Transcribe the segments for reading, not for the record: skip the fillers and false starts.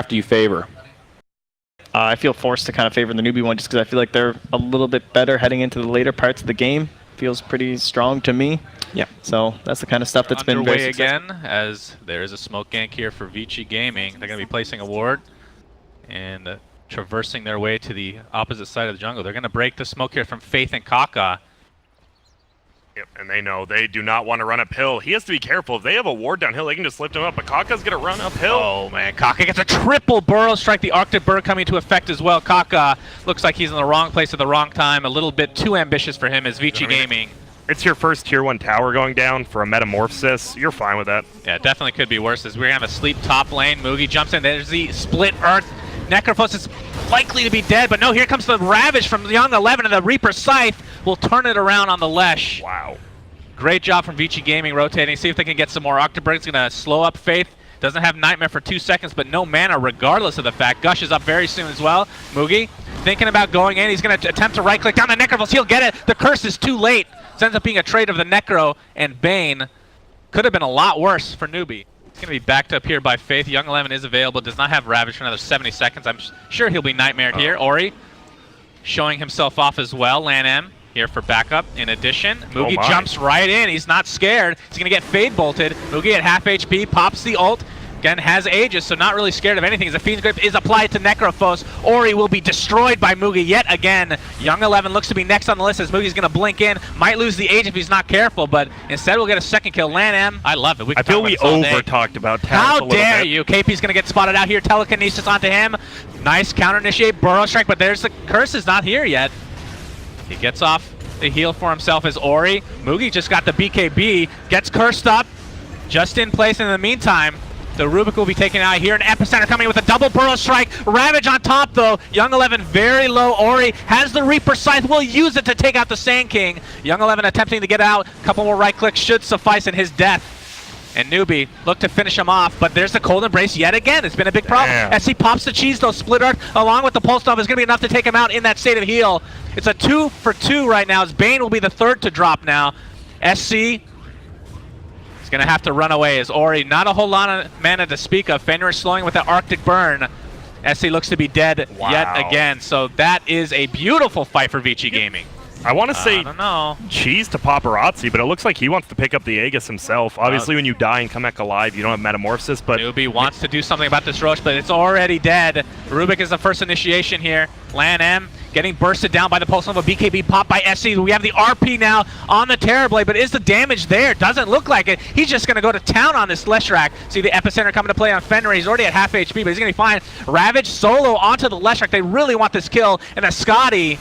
do you favor? I feel forced to kind of favor the Newbee one just because I feel like they're a little bit better heading into the later parts of the game. Feels pretty strong to me. Yeah. So that's the kind of stuff that's been very successful. Again, as there is a smoke gank here for Vici Gaming. They're going to be placing a ward and traversing their way to the opposite side of the jungle. They're going to break the smoke here from Faith and Kaka. Yep, and they know they do not want to run uphill. He has to be careful. If they have a ward downhill, they can just lift him up. But Kaka's going to run uphill. Oh, man. Kaka gets a triple burrow strike. The Arctic Bird coming into effect as well. Kaka looks like he's in the wrong place at the wrong time. A little bit too ambitious for him as Vici Gaming. It's your first Tier 1 tower going down for a Metamorphosis. You're fine with that. Yeah, definitely could be worse as we're going to have a sleep top lane. Mugi jumps in. There's the split earth. Necrophos is likely to be dead, but no, here comes the Ravage from Young 11, and the Reaper Scythe will turn it around on the Lesh. Wow. Great job from Vici Gaming rotating. See if they can get some more. Octobird's going to slow up Faith. Doesn't have Nightmare for 2 seconds, but no mana regardless of the fact. Gush is up very soon as well. Mugi thinking about going in. He's going to attempt to right-click down the Necrophos. He'll get it. The curse is too late. It ends up being a trade of the Necro and Bane. Could have been a lot worse for Newbee. It's going to be backed up here by Faith. Young 11 is available. Does not have Ravage for another 70 seconds. I'm sure he'll be Nightmared here. Ori showing himself off as well. LanM here for backup. In addition, Mugi jumps right in. He's not scared. He's going to get Fade bolted. Mugi at half HP, pops the ult. Again, has Aegis, so not really scared of anything. As the Fiend's Grip is applied to Necrophos, Ori will be destroyed by Mugi yet again. Young 11 looks to be next on the list as Mugi's going to blink in. Might lose the Age if he's not careful, but instead we'll get a second kill. LanM, I love it. I feel we over-talked about Talus. How dare you? KP's going to get spotted out here. Telekinesis onto him. Nice counter-initiate Burrow Strike, but there's the curse is not here yet. He gets off the heal for himself as Ori. Mugi just got the BKB, gets cursed up, just in place in the meantime. The Rubik will be taken out here. An Epicenter coming with a double Burrow Strike. Ravage on top, though. Young 11 very low. Ori has the Reaper Scythe. Will use it to take out the Sand King. Young 11 attempting to get out. A couple more right clicks should suffice in his death. And Newbee look to finish him off, but there's the Cold Embrace yet again. It's been a big problem. As he pops the cheese, though, Split Earth along with the Pulse Dove is going to be enough to take him out in that state of heal. It's a 2 for 2 right now as Bane will be the third to drop now. SC is going to have to run away as Ori, not a whole lot of mana to speak of. Fenrir slowing with the Arctic Burn. SC looks to be dead yet again, so that is a beautiful fight for Vici Gaming. I want to say I cheese to Paparazzi, but it looks like he wants to pick up the Aegis himself. Obviously, when you die and come back alive, you don't have Metamorphosis, but Newbee wants to do something about this Roche, but it's already dead. Rubik is the first initiation here. LanM getting bursted down by the Pulse Nova. BKB pop by SC. We have the RP now on the Terrorblade, but is the damage there? Doesn't look like it. He's just going to go to town on this Leshrac. See the Epicenter coming to play on Fenrir. He's already at half HP, but he's going to be fine. Ravage solo onto the Leshrac. They really want this kill, and the Scotty,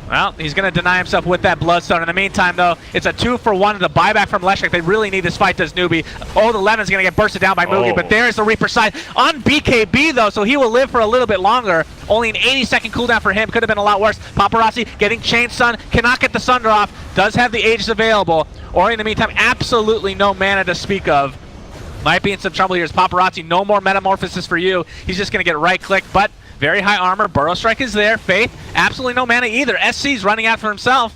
well, he's going to deny himself with that Bloodstone. In the meantime, though, it's a 2 for 1. The buyback from Leshrac. They really need this fight, does Newbee. Oh, the Lemon's going to get bursted down by Mugi, but there's the Reaper side on BKB, though, so he will live for a little bit longer. Only an 80-second cooldown for him. Could have been a lot worse. Paparazzi getting Chain Sun. Cannot get the Sunder off. Does have the Aegis available. Ori, in the meantime, absolutely no mana to speak of. Might be in some trouble here as Paparazzi. No more Metamorphosis for you. He's just going to get right-click, but very high armor. Burrow Strike is there. Faith, absolutely no mana either. SC's running out for himself.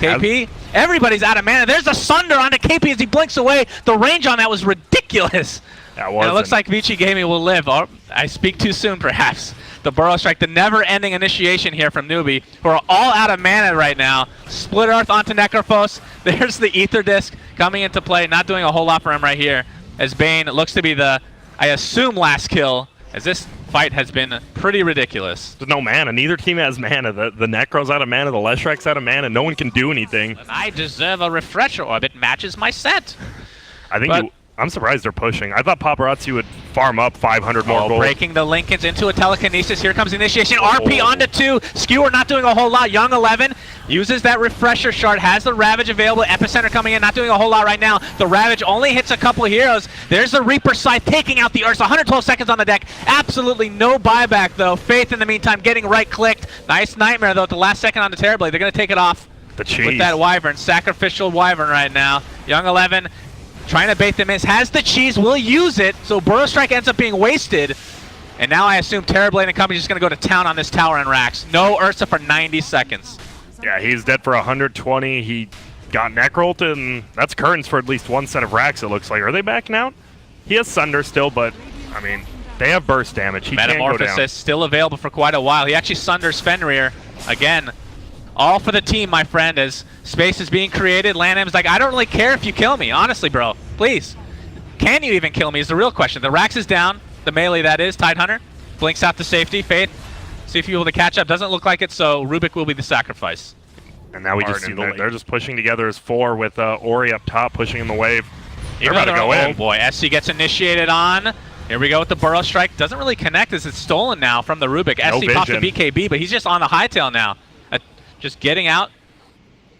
KP, everybody's out of mana. There's a Sunder onto KP as he blinks away. The range on that was ridiculous. And it looks like Vici Gaming will live. Oh, I speak too soon, perhaps. The Burrow Strike, the never-ending initiation here from Newbee, who are all out of mana right now. Split Earth onto Necrophos. There's the Ether Disc coming into play. Not doing a whole lot for him right here. As Bane looks to be the, I assume, last kill, as this fight has been pretty ridiculous. There's no mana. Neither team has mana. The Necro's out of mana. The Leshrac's out of mana. No one can do anything. And I deserve a refresher orbit. Matches my set. I think I'm surprised they're pushing. I thought Paparazzi would farm up 500 more gold. Breaking the Lincolns into a Telekinesis. Here comes the initiation. RP onto 2. Skewer not doing a whole lot. Young 11 uses that refresher shard. Has the Ravage available. Epicenter coming in. Not doing a whole lot right now. The Ravage only hits a couple heroes. There's the Reaper Scythe taking out the Ursa. 112 seconds on the deck. Absolutely no buyback though. Faith in the meantime getting right-clicked. Nice Nightmare though at the last second on the Terrorblade. They're going to take it off with that Wyvern. Sacrificial Wyvern right now. Young 11 trying to bait them in. Has the cheese, will use it, so Burrow Strike ends up being wasted. And now I assume Terrorblade and company is just going to go to town on this tower and Rax. No Ursa for 90 seconds. Yeah, he's dead for 120. He got Necrolt, and that's curtains for at least one set of Rax, it looks like. Are they backing out? He has Sunder still, but, I mean, They have burst damage. He can't go down. Metamorphosis still available for quite a while. He actually sunders Fenrir. Again, all for the team, my friend, as space is being created. LANM's like, I don't really care if you kill me. Honestly, bro. Please. Can you even kill me is the real question. The Rax is down. The melee, that is. Tidehunter blinks out to safety. Faith, see if you're able to catch up. Doesn't look like it, so Rubik will be the sacrifice. And now we just see they're just pushing together as 4 with Ori up top, pushing in the wave. They're about to go in. Oh boy, SC gets initiated on. Here we go with the Burrow Strike. Doesn't really connect as it's stolen now from the Rubik. SC pops the BKB, but he's just on the hightail now. Just getting out.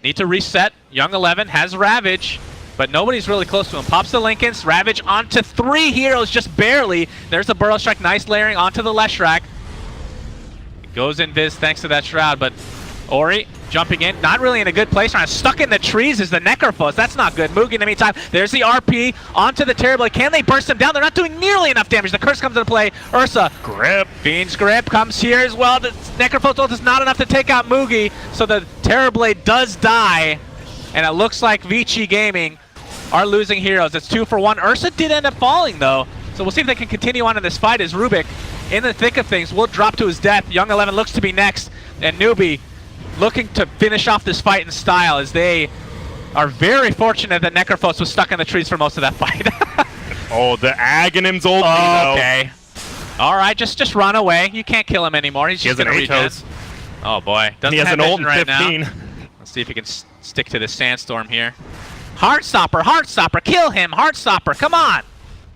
Need to reset. Young 11 has Ravage, but nobody's really close to him. Pops the Lincolns. Ravage onto 3 heroes, just barely. There's the Burrow Strike. Nice layering onto the Leshrac. Goes in Viz thanks to that Shroud, but Ori jumping in, not really in a good place. Stuck in the trees is the Necrophos. That's not good. Moogie in the meantime. There's the RP onto the Terrible. Can they burst him down? They're not doing nearly enough damage. The Curse comes into play. Ursa. Grip. Fiend's Grip comes here as well. The Necrophos ult is not enough to take out Moogie, so the Terrorblade does die. And it looks like Vici Gaming are losing heroes. It's 2 for 1. Ursa did end up falling, though. So we'll see if they can continue on in this fight as Rubik, in the thick of things, will drop to his death. Young 11 looks to be next. And Newbee looking to finish off this fight in style, as they are very fortunate that Necrophos was stuck in the trees for most of that fight. Oh, the Aghanim's ult. Okay. All right, just run away. You can't kill him anymore. He's just going to regen. Oh boy, doesn't he has have an ult in right 15. Now. Let's see if he can stick to the Sandstorm here. Heartstopper, kill him. Heartstopper, come on,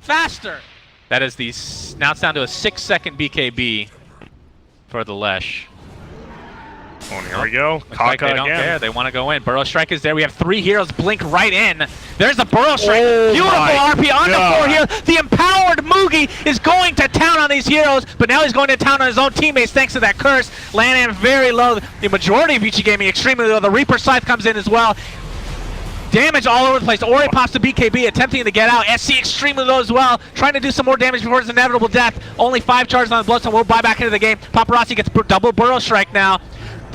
faster. That is the now it's down to a 6-second BKB for the Lesh. Oh, here we go. Looks like they don't care. They want to go in. Burrow Strike is there. We have 3 heroes blink right in. There's the Burrow Strike. Oh, beautiful RP on the 4 here. The empowered Moogie is going to town on these heroes, but now he's going to town on his own teammates thanks to that curse. LANM very low. The majority of Vici Gaming extremely low. The Reaper Scythe comes in as well. Damage all over the place. Ori pops the BKB, attempting to get out. SC extremely low as well, trying to do some more damage before his inevitable death. Only 5 charges on the Bloodstone. Will buy back into the game. Paparazzi gets double Burrow Strike now.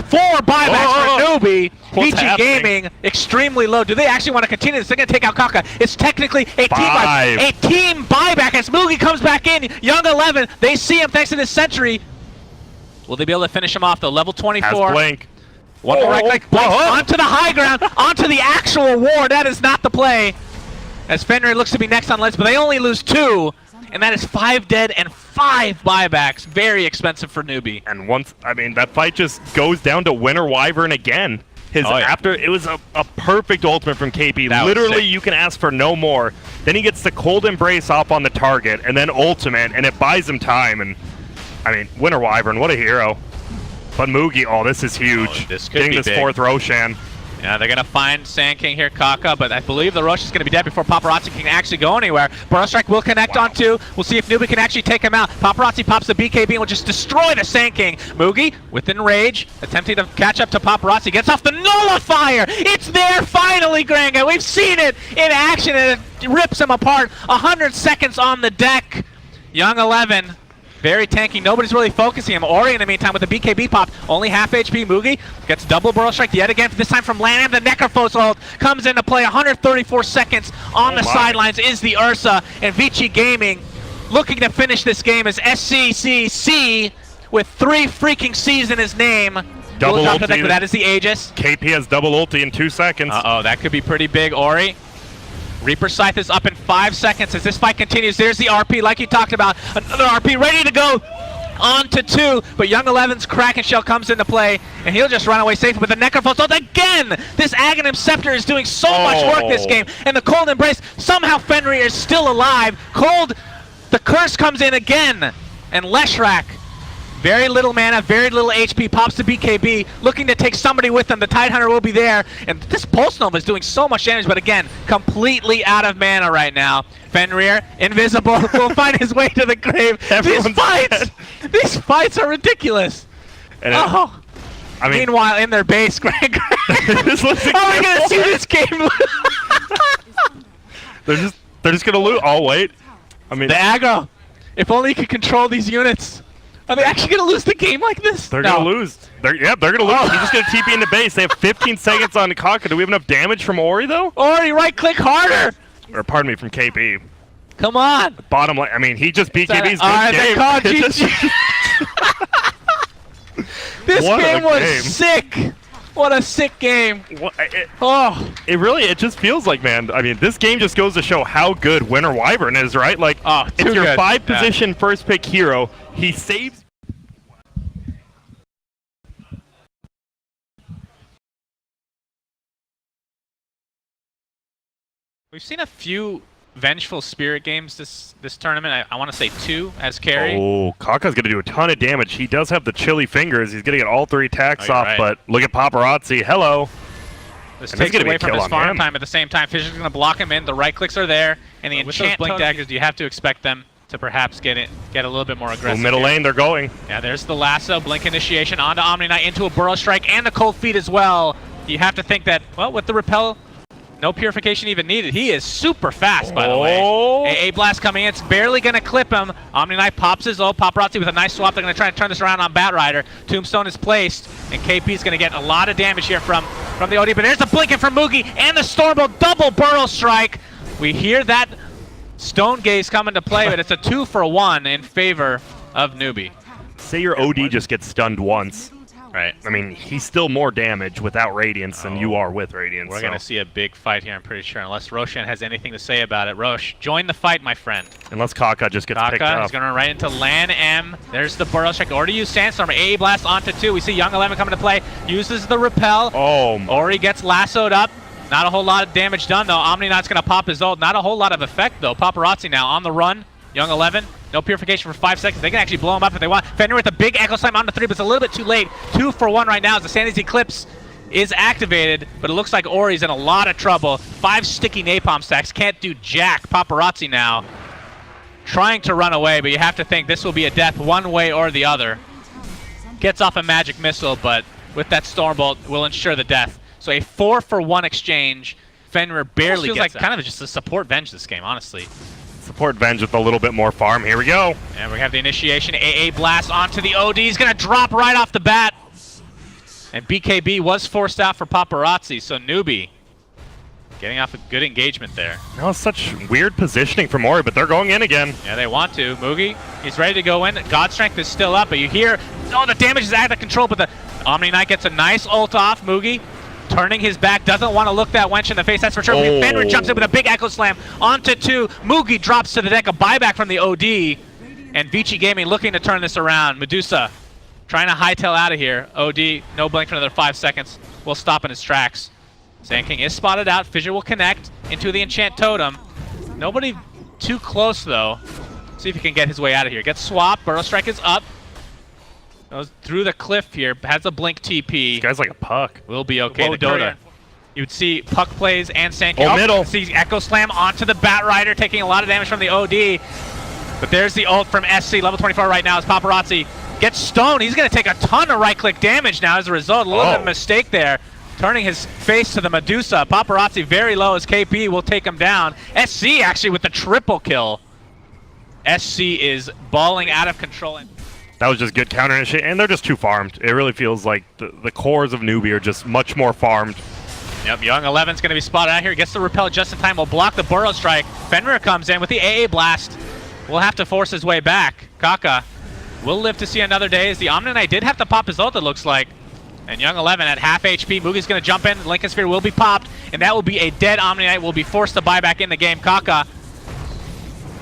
4 buybacks for Newbee. Vici Gaming extremely low. Do they actually want to continue this? They're going to take out Kaka. It's technically a team buyback as Moogie comes back in. Young 11, they see him thanks to this Sentry. Will they be able to finish him off though? Level 24. Has Blink. One more right click, onto the high ground, onto the actual war. That is not the play. As Fenrir looks to be next on list, but they only lose 2. And that is 5 dead and 5 buybacks. Very expensive for Newbee. And once, I mean, that fight just goes down to Winter Wyvern again. After it was a perfect ultimate from KP. Literally, you can ask for no more. Then he gets the Cold Embrace off on the target, and then ultimate, and it buys him time. And I mean, Winter Wyvern, what a hero. But Moogie, oh, this is huge. This could getting be this big. 4th Roshan. Yeah, they're going to find Sand King here, Kaka, but I believe the Rosh is going to be dead before Paparazzi can actually go anywhere. Burrow Strike will connect on 2. We'll see if Newbee can actually take him out. Paparazzi pops the BKB and will just destroy the Sand King. Moogie, within rage, attempting to catch up to Paparazzi, gets off the Nullifier! It's there finally, Granga! We've seen it in action, and it rips him apart. 100 seconds on the deck. Young 11. Very tanky. Nobody's really focusing him. Ori, in the meantime, with the BKB pop, only half HP. Moogie gets double Burrow Strike yet again, this time from LANM. The Necrophos ult comes into play. 134 seconds on the sidelines is the Ursa. And Vici Gaming looking to finish this game as SCCC with 3 freaking C's in his name. Double ulti. That is the Aegis. KP has double ulti in 2 seconds. Uh-oh, that could be pretty big, Ori. Reaper Scythe is up in 5 seconds as this fight continues. There's the RP, like you talked about. Another RP ready to go on to 2, but Young 11's Kraken Shell comes into play, and he'll just run away safely with the Necrophos ult again! This Aghanim Scepter is doing so much work this game, and the Cold Embrace, somehow Fenrir is still alive. Cold, the Curse comes in again, and Leshrac, very little mana, very little HP, pops the BKB, looking to take somebody with them. The Tidehunter will be there, and this Pulse Nova is doing so much damage, but again, completely out of mana right now. Fenrir, invisible, will find his way to the grave. These fights are ridiculous. And I mean, meanwhile, in their base, Greg. Are we gonna see this game? they're just gonna lose. Oh wait, I mean, the aggro. If only you could control these units. Are they actually going to lose the game like this? They're going to lose. They're going to lose. He's just going to TP into base. They have 15 seconds on Kaka. Do we have enough damage from Ori, though? Ori, right-click harder! Or, pardon me, from KP. Come on. Bottom line, I mean, he just beat KB's Alright, they called game. GG. This game was sick. What a sick game. It just feels like, man, I mean, this game just goes to show how good Winter Wyvern is, right? Like, it's your 5-position first pick hero. He saves. We've seen a few Vengeful Spirit games this tournament. I want to say 2 as carry. Oh, Kaka's going to do a ton of damage. He does have the chilly fingers. He's going to get all 3 attacks off, but look at Paparazzi. Hello. This takes away from his farm time at the same time. Fisher's going to block him in. The right clicks are there. And the enchant blink daggers, you have to expect them to perhaps get a little bit more aggressive. Middle lane, they're going. Yeah, there's the lasso, blink initiation onto Omni Knight into a burrow strike and the cold feet as well. You have to think that, well, with the repel, no purification even needed. He is super fast, by the way. AA Blast coming in. It's barely going to clip him. Omni Knight pops his ult. Paparazzi with a nice swap. They're going to try and turn this around on Batrider. Tombstone is placed, and KP is going to get a lot of damage here from the OD. But there's the blinking from Moogie and the Stormbolt double burrow strike. We hear that Stone Gaze come into play, but it's a 2-for-1 in favor of Newbee. Say your OD just gets stunned once. Right. I mean, he's still more damage without Radiance than you are with Radiance. We're going to see a big fight here, I'm pretty sure, unless Roshan has anything to say about it. Rosh, join the fight, my friend. Unless Kaka just gets picked up. Kaka is going to run right into Lan M. There's the burrow strike. Already used Sandstorm. AA Blast onto 2. We see Young 11 coming to play. Uses the repel. Ori gets lassoed up. Not a whole lot of damage done, though. Omni Knight's going to pop his ult. Not a whole lot of effect, though. Paparazzi now on the run. Young 11. No purification for 5 seconds. They can actually blow him up if they want. Fenrir with a big Echo Slam on the 3, but it's a little bit too late. 2-for-1 right now as the Sandy's Eclipse is activated, but it looks like Ori's in a lot of trouble. 5 sticky napalm stacks. Can't do jack. Paparazzi now trying to run away, but you have to think this will be a death one way or the other. Gets off a magic missile, but with that Stormbolt will ensure the death. So a 4-for-1 exchange. Fenrir barely feels like kind of just a support Venge this game, honestly. Support Venge with a little bit more farm. Here we go. And we have the initiation. AA Blast onto the OD. He's going to drop right off the bat. And BKB was forced out for Paparazzi, so Newbee getting off a good engagement there. Now such weird positioning from Ori, but they're going in again. Yeah, they want to. Moogie, he's ready to go in. God Strength is still up, but you hear, the damage is out of control, but the Omni Knight gets a nice ult off. Moogie turning his back, doesn't want to look that wench in the face, that's for sure. Fenrir jumps in with a big Echo Slam onto 2. Moogie drops to the deck, a buyback from the OD. And Vici Gaming looking to turn this around. Medusa trying to hightail out of here. OD, no blink for another 5 seconds. Will stop in his tracks. Sand King is spotted out. Fissure will connect into the Enchant Totem. Nobody too close, though. See if he can get his way out of here. Gets swapped. Burrow Strike is up. Goes through the cliff here. Has a blink TP. This guy's like a puck. Will be okay. The Dota. You would see puck plays and Sand King. Middle. See Echo Slam onto the Batrider, taking a lot of damage from the OD. But there's the ult from SC, level 24 right now as Paparazzi gets stoned. He's going to take a ton of right-click damage now as a result. A little bit of a mistake there. Turning his face to the Medusa. Paparazzi very low as KP will take him down. SC actually with the triple kill. SC is balling out of control. That was just good counter initiation, and they're just too farmed. It really feels like the cores of Newbee are just much more farmed. Yep, Young 11's going to be spotted out here. Gets the repel just in time. Will block the burrow strike. Fenrir comes in with the AA Blast. Will have to force his way back. Kaka will live to see another day as the Omni Knight did have to pop his ult, it looks like. And Young 11 at half HP. Moogie's going to jump in. Lincoln Sphere will be popped, and that will be a dead Omni Knight. Will be forced to buy back in the game. Kaka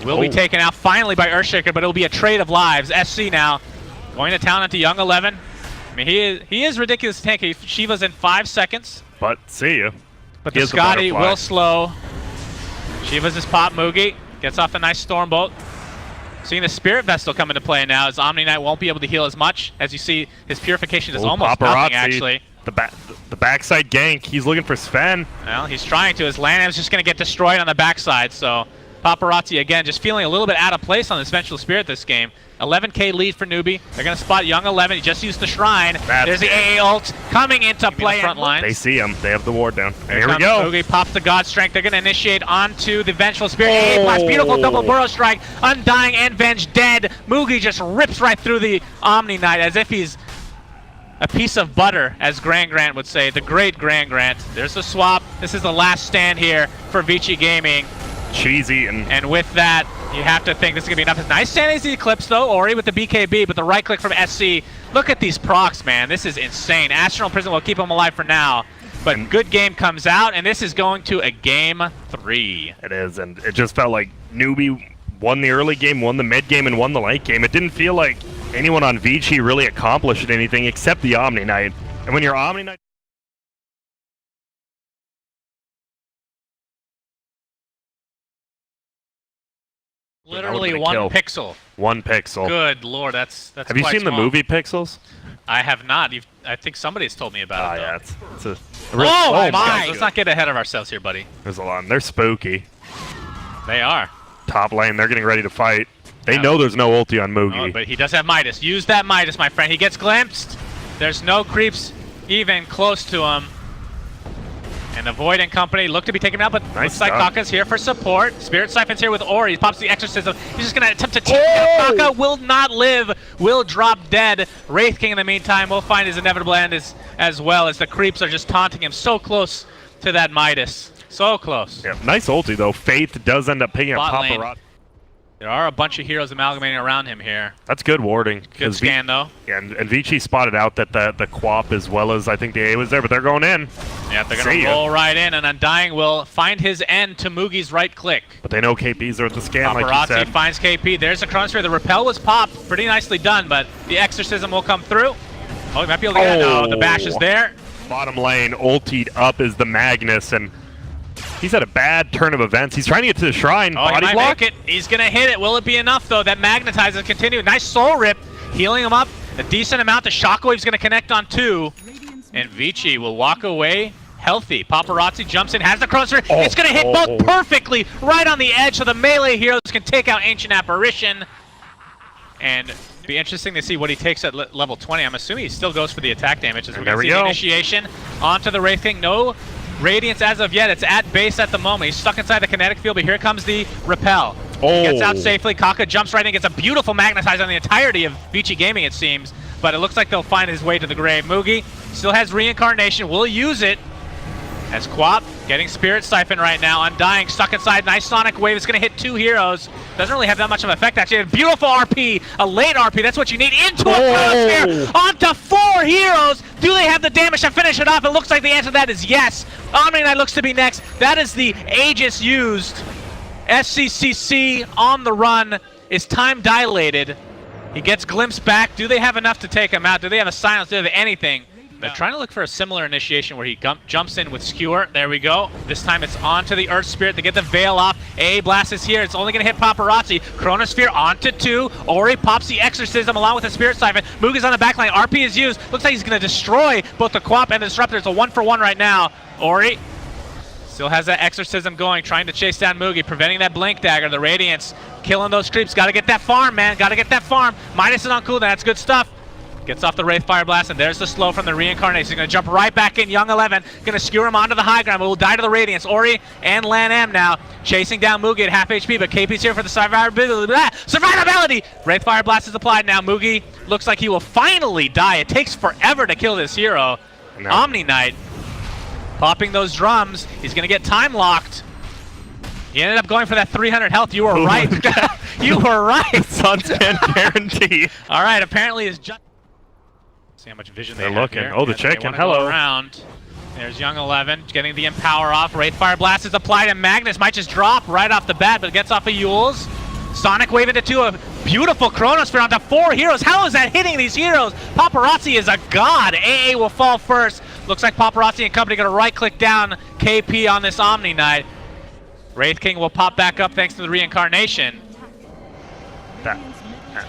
will be taken out finally by Earthshaker, but it will be a trade of lives. SC now going to town onto Young 11. I mean, he is ridiculous tanky. Shiva's in 5 seconds. But see you. But the Scotty will slow. Shiva's his pop. Moogie gets off a nice Stormbolt. Seeing the Spirit Vestal come into play now as Omni Knight won't be able to heal as much. As you see, his purification is almost nothing, actually. The backside gank. He's looking for Sven. Well, he's trying to. His Lanham's just going to get destroyed on the backside. So Paparazzi, again, just feeling a little bit out of place on this Vengeful Spirit this game. 11k lead for Newbee. They're going to spot Young 11. He just used the Shrine. There's the AA ult coming into play. Front line. They see him. They have the ward down. And here we go. Moogie pops the God Strength. They're going to initiate onto the Vengeful Spirit. AA Blast. Beautiful double burrow strike. Undying and Venge dead. Moogie just rips right through the Omni Knight as if he's a piece of butter, as Grand Grant would say. The great Grand Grant. There's the swap. This is the last stand here for Vici Gaming. cheesy. And with that, you have to think this is going to be enough. Nice Sanity Eclipse, though. Ori with the BKB, but the right click from SC. Look at these procs, man. This is insane. Astral Prison will keep him alive for now. But good game comes out, and this is going to a game 3. It is, and it just felt like Newbee won the early game, won the mid game, and won the late game. It didn't feel like anyone on Vici really accomplished anything except the Omni Knight. And when you're Omni Knight... Literally one pixel. 1 pixel. Good lord, that's Have you seen the movie Pixels? I have not. I think somebody's told me about it. Yeah, it's a oh my! Let's not get ahead of ourselves here, buddy. There's a lot. They're spooky. They are. Top lane, they're getting ready to fight. They know there's no ulti on Mugi. Oh, but he does have Midas. Use that Midas, my friend. He gets glimpsed. There's no creeps even close to him. And the Void and company look to be taken out, but looks like Kaka's here for support. Spirit Siphon's here with Ori. He pops the Exorcism. He's just going to attempt to take out. Kaka will not live, will drop dead. Wraith King, in the meantime, will find his inevitable end as well, as the creeps are just taunting him so close to that Midas. So close. Yeah, nice ulti, though. Faith does end up picking up Paparazzi. There are a bunch of heroes amalgamating around him here. That's good warding. Good scan, though. Yeah, and Vici spotted out that the Quap as well as I think the A was there, but they're going in. Yeah, they're going to roll right in, and Undying will find his end to Mugi's right click. But they know KPs are at the scan, like you said. Finds KP. There's a Chronosphere. The Repel was popped. Pretty nicely done, but the Exorcism will come through. Oh, he might be able to get it. No, the bash is there. Bottom lane, ultied up is the Magnus, and he's had a bad turn of events. He's trying to get to the shrine. Oh, body he might block. make it. He's going to hit it. Will it be enough, though? That magnetizes continue. Nice soul rip. Healing him up. A decent amount. The Shockwave's going to connect on 2. And Vici will walk away healthy. Paparazzi jumps in, has the Chronosphere. It's going to hit both perfectly right on the edge, so the melee heroes can take out Ancient Apparition. And be interesting to see what he takes at level 20. I'm assuming he still goes for the attack damage. As we're going to see the initiation onto the Wraith King. No Radiance as of yet. It's at base at the moment. He's stuck inside the kinetic field, but here comes the Repel. He gets out safely. Kaka jumps right in, gets a beautiful magnetize on the entirety of Vici Gaming, it seems. But it looks like they'll find his way to the grave. Mugi still has Reincarnation. Will use it. As Quap getting Spirit Siphon right now. Undying, stuck inside. Nice Sonic Wave. It's going to hit 2 heroes. Doesn't really have that much of an effect, actually. A beautiful RP. A late RP. That's what you need. Into a Chronosphere. Onto 4 heroes. Do they have the damage to finish it off? It looks like the answer to that is yes. Omni Knight looks to be next. That is the Aegis used. SCCC on the run is time dilated. He gets glimpsed back. Do they have enough to take him out? Do they have a silence? Do they have anything? They're trying to look for a similar initiation where he jumps in with Skewer. There we go. This time it's onto the Earth Spirit to get the Veil off. AA Blast is here. It's only going to hit Paparazzi. Chronosphere onto 2. Ori pops the Exorcism along with the Spirit Siphon. Mugi's on the backline. RP is used. Looks like he's going to destroy both the Quap and the Disruptor. It's a 1-for-1 right now. Ori still has that Exorcism going, trying to chase down Mugi, preventing that Blink Dagger. The Radiance killing those creeps. Got to get that farm, man. Got to get that farm. Midas is on cooldown. That's good stuff. Gets off the Wraith Fire Blast, and there's the slow from the Reincarnation. He's going to jump right back in. Young 11 going to skewer him onto the high ground, but will die to the Radiance. Ori and Lan M now chasing down Mugi at half HP, but KP's here for the survivability. Wraith Fire Blast is applied now. Mugi looks like he will finally die. It takes forever to kill this hero. No. Omni Knight popping those drums. He's going to get time locked. He ended up going for that 300 health. You were right. You were right. Suntan guarantee. All right, apparently it's just... See how much vision they're looking. Here. Oh, the chicken. Hello. Around. There's Young 11 getting the Empower off. Wraith Fire Blast is applied, and Magnus might just drop right off the bat, but gets off of Yules. Sonic Wave into 2. A beautiful Chronosphere onto 4 heroes. How is that hitting these heroes? Paparazzi is a god. AA will fall first. Looks like Paparazzi and company going to right-click down KP on this Omni Knight. Wraith King will pop back up thanks to the Reincarnation.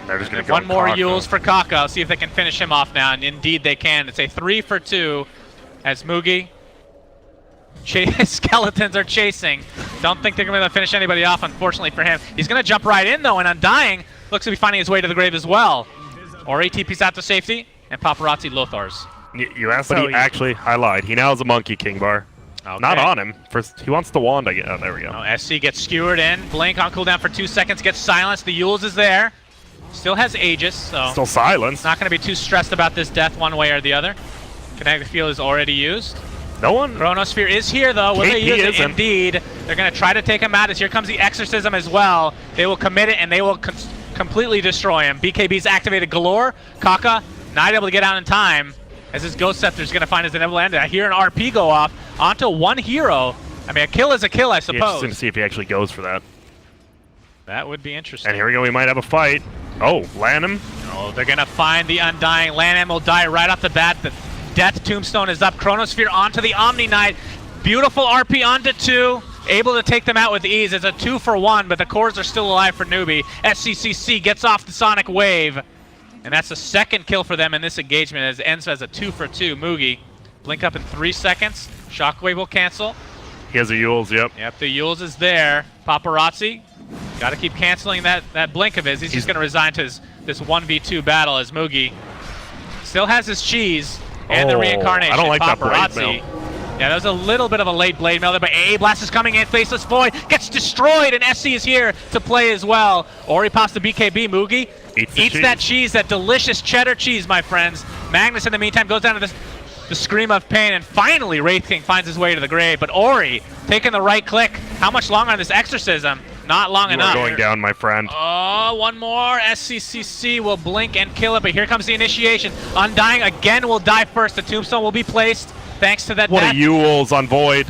They're just going to go one more Yules for Kaka. See if they can finish him off now, and indeed they can. It's a 3-for-2 as Mugi. Skeletons are chasing. Don't think they're going to be able to finish anybody off, unfortunately for him. He's going to jump right in, though, and Undying looks to be finding his way to the grave as well. Ori TP's out to safety, and Paparazzi Lothars. You asked how actually, I lied. He now has a Monkey King bar. Okay. Not on him. First, he wants the wand. Oh, there we go. Oh, SC gets skewered in. Blink on cooldown for 2 seconds. Gets silenced. The Yules is there. Still has Aegis, so... Still silenced. Not going to be too stressed about this death one way or the other. Kinetic Field is already used. No one... Chronosphere is here, though. Will they use it? Indeed. They're going to try to take him out as here comes the Exorcism as well. They will commit it and they will completely destroy him. BKB's activated galore. Kaka not able to get out in time as his Ghost Scepter is going to find his inevitable end. I hear an RP go off onto one hero. I mean, a kill is a kill, I suppose. Interesting to see if he actually goes for that. That would be interesting. And here we go, we might have a fight. Oh, Lanham. Oh, they're going to find the Undying. Lanham will die right off the bat. The Death Tombstone is up. Chronosphere onto the Omni Knight. Beautiful RP onto 2. Able to take them out with ease. It's a 2-for-1, but the cores are still alive for Newbee. SCCC gets off the Sonic Wave. And that's the second kill for them in this engagement as it ends as a 2-for-2. Mugi, blink up in 3 seconds. Shockwave will cancel. He has a Yules, yep. Yep, the Yules is there. Paparazzi, got to keep canceling that blink of his. He's just going to resign to this 1v2 battle as Mugi still has his cheese and the reincarnation. I don't like Paparazzi. that blade mail. Yeah, that was a little bit of a late blade mail there, but AA Blast is coming in. Faceless Void gets destroyed, and SC is here to play as well. Ori pops the BKB. Mugi eats that cheese, that delicious cheddar cheese, my friends. Magnus, in the meantime, goes down to the Scream of Pain, and finally Wraith King finds his way to the grave. But Ori taking the right click. How much longer on this Exorcism? Not long enough. You're going down, my friend. Oh, one more. SCCC will blink and kill it, but here comes the initiation. Undying again will die first. The Tombstone will be placed thanks to that What death. a Yules on Void.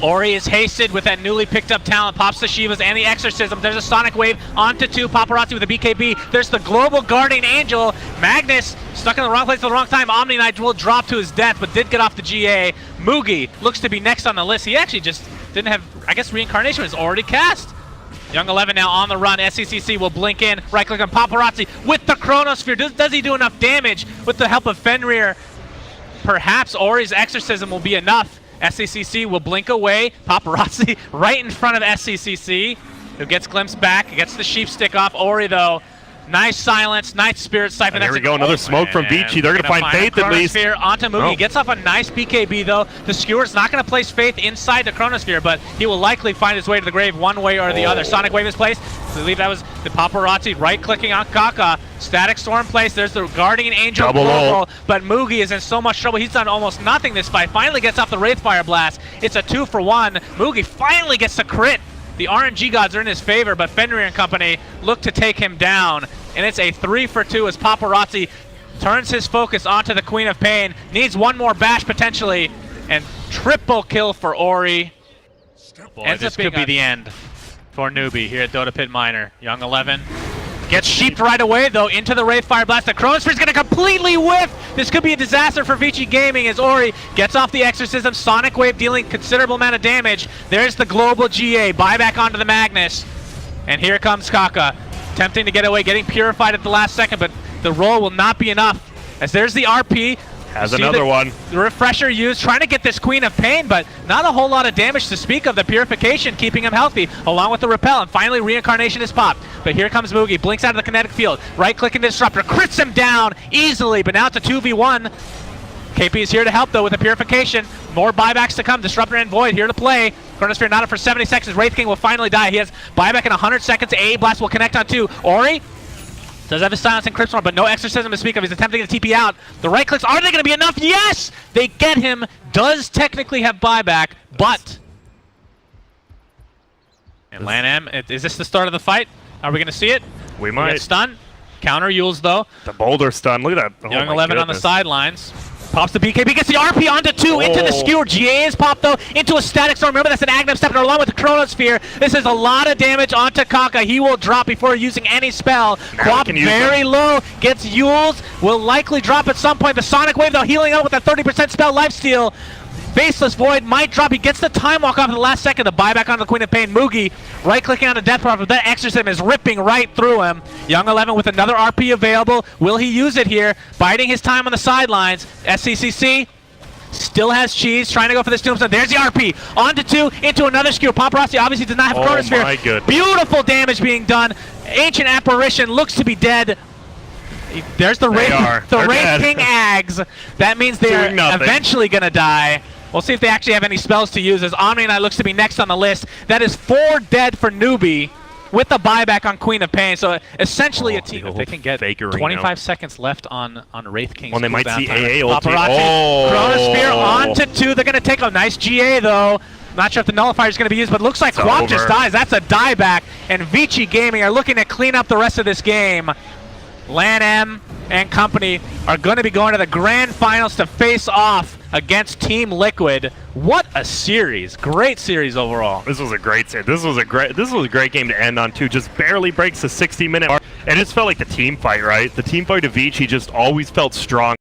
Ori is hasted with that newly picked up talent. Pops the Shivas and the Exorcism. There's a Sonic Wave onto 2. Paparazzi with the BKB. There's the Global Guardian Angel. Magnus stuck in the wrong place at the wrong time. Omni Knight will drop to his death, but did get off the GA. Mugi looks to be next on the list. He actually just didn't have, I guess Reincarnation was already cast. Young 11 now on the run. SCCC will blink in. Right click on Paparazzi with the Chronosphere. Does he do enough damage with the help of Fenrir? Perhaps Ori's Exorcism will be enough. SCCC will blink away. Paparazzi right in front of SCCC, who gets glimpsed back, gets the sheep stick off. Ori, though, nice silence, nice Spirit Siphon. There we go, another smoke from Vici. They're going to find Faith at least. Onto Mugi. Gets off a nice BKB, though. The Skewer's not going to place Faith inside the Chronosphere, but he will likely find his way to the grave one way or the other. Sonic Wave is placed. I believe that was the Paparazzi right-clicking on Kaka. Static Storm placed. There's the Guardian Angel global, but Mugi is in so much trouble. He's done almost nothing this fight. Finally gets off the Wraithfire Blast. It's a 2-for-1. Mugi finally gets the crit. The RNG gods are in his favor, but Fenrir and company look to take him down. And it's a 3-for-2 as Paparazzi turns his focus onto the Queen of Pain. Needs one more bash potentially, and triple kill for Ori. Boy, this could be the end for Newbee here at Dota Pit Minor. Young 11 gets sheeped right away, though, into the Wraithfire Blast. The Chronosphere is going to completely whiff. This could be a disaster for Vici Gaming as Ori gets off the Exorcism. Sonic Wave dealing considerable amount of damage. There's the global GA. Buyback onto the Magnus. And here comes Kaka. Attempting to get away, getting purified at the last second, but the roll will not be enough. As there's the RP. Has another one. The refresher used, trying to get this Queen of Pain, but not a whole lot of damage to speak of. The purification keeping him healthy, along with the repel, and finally Reincarnation is popped. But here comes Mugi, blinks out of the kinetic field, right-clicking the Disruptor, crits him down easily, but now it's a 2v1. KP is here to help, though, with the purification. More buybacks to come. Disruptor and Void here to play. Chronosphere not up for 70 seconds. Wraith King will finally die. He has buyback in 100 seconds. AA Blast will connect on 2. Ori does have his silence and Cryptstorm, but no Exorcism to speak of. He's attempting to TP out. The right clicks, are they going to be enough? Yes! They get him. Does technically have buyback, but... And Lan M, is this the start of the fight? Are we going to see it? We might. Get stun. Counter Yules, though. The boulder stun. Look at that. Young 11 on the sidelines. Pops the BKB, gets the RP onto 2, into the Skewer. GA is popped, though, into a Static Storm. Remember, that's an Agnum Scepter along with the Chronosphere. This is a lot of damage onto Kaka. He will drop before using any spell. Quap very low, gets Yules, will likely drop at some point. The Sonic Wave, though, healing up with a 30% spell lifesteal. Faceless Void might drop. He gets the Time Walk off in the last second. The buyback on the Queen of Pain. Mugi right-clicking on the Death Prophet. That Exorcism is ripping right through him. Young 11 with another RP available. Will he use it here? Biding his time on the sidelines. SCCC still has cheese. Trying to go for this Tombstone. There's the RP. Onto 2. Into another Skewer. Paparazzi obviously does not have Chronosphere. My goodness. Beautiful damage being done. Ancient Apparition looks to be dead. There's the Wraith King Ags. That means they're eventually going to die. We'll see if they actually have any spells to use, as Omni Knight looks to be next on the list. That is 4 dead for Newbee with the buyback on Queen of Pain. So essentially a team, if they can get 25 seconds left on Wraith King's well, they might see AA ulti. Chronosphere onto 2. They're going to take a nice GA, though. Not sure if the nullifier is going to be used, but looks like It's Quap over. just dies. That's a dieback, and Vici Gaming are looking to clean up the rest of this game. LAN and company are going to be going to the grand finals to face off against Team Liquid. What a series. Great series overall. This was a great set. This was a great game to end on too. Just barely breaks the 60-minute mark. It just felt like the team fight, right? The team fight of Vici just always felt strong.